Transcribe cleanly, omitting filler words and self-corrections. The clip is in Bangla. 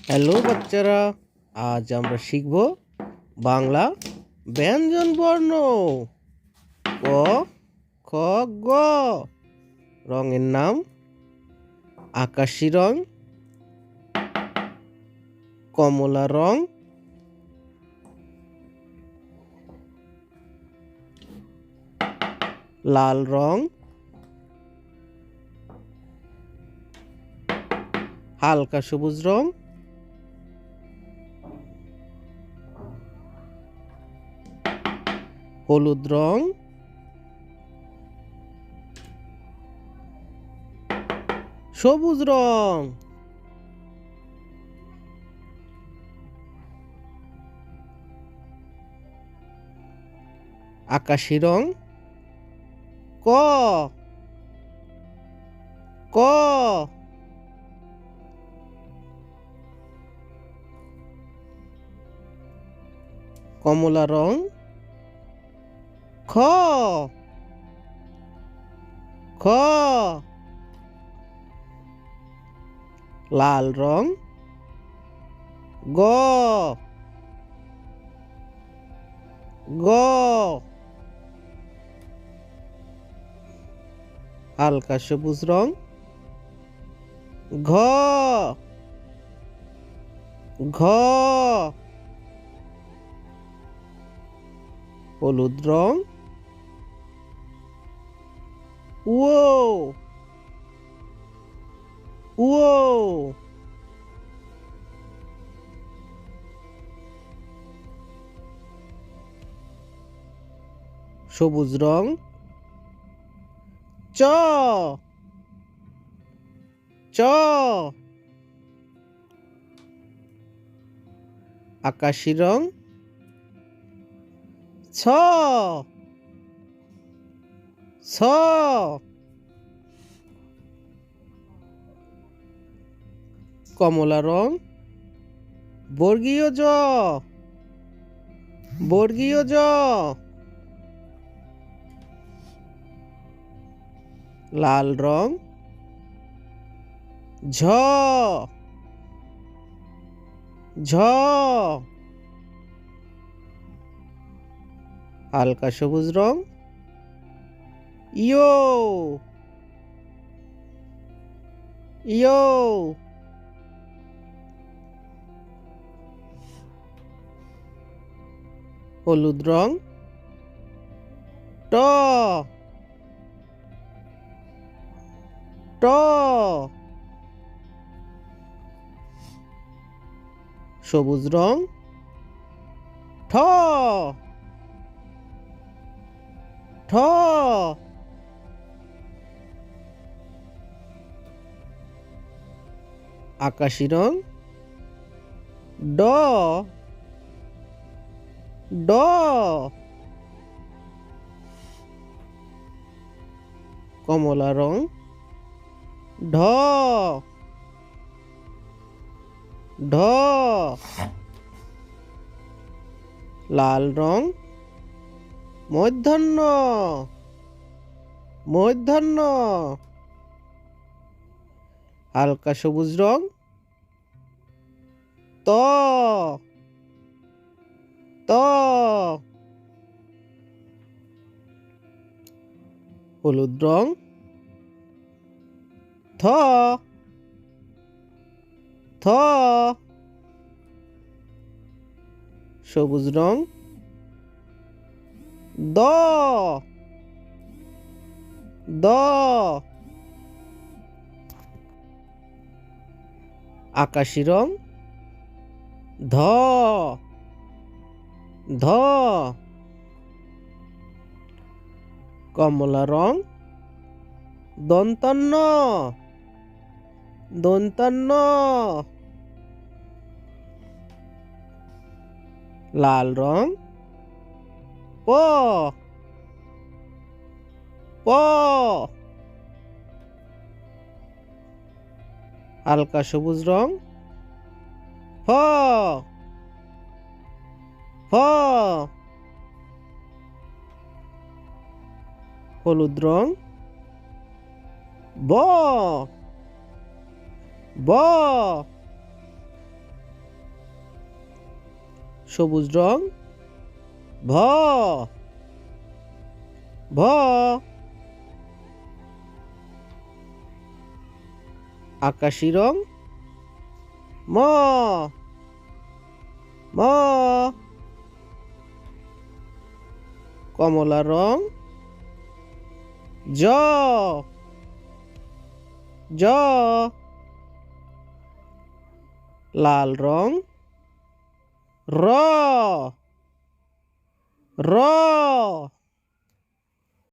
হ্যালো বাচ্চারা, আজ আমরা শিখব বাংলা ব্যঞ্জন বর্ণ। ক, খ, গ। রঙের নাম আকাশি রং, কমলা রং, লাল রং, হালকা সবুজ রং, হলুদ রং, সবুজ রং, আকাশি রং। ক, ক। কমলা রং। খ, খ। লাল রং। গ, গ। হালকা সবুজ রং। ঘ, ঘ। হলুদ রং। ও, ও। সবুজ রং। চ, চ। আকাশি রং। ছ, ছ। কমলা রং। বর্গীয় জ, বর্গীয় জ। লাল রং। ঝ, ঝ। হালকা সবুজ রং। ইয়ো, ইয়ো। হলুদ রং। ট, ট। সবুজ রং। ঠ, ঠ। আকাশি রং। ড, ড। কমলা রং। ঢ, ঢ। লাল রং। মূর্ধন্য, মূর্ধন্য। হালকা সবুজ রং। ত, ত। হলুদ রং। থ, থ। সবুজ রং। দ, দ। আকাশি রং। ধ, ধ। কমলা রং। দন্তান্ন, দন্তান্ন। লাল রং। প, প। হালকা সবুজ রং। ফ, ফ। হলুদ রং। ব, ব। সবুজ রং ভ ভ আকাশি রং ম ম কমলা রং জ জ লাল রং র র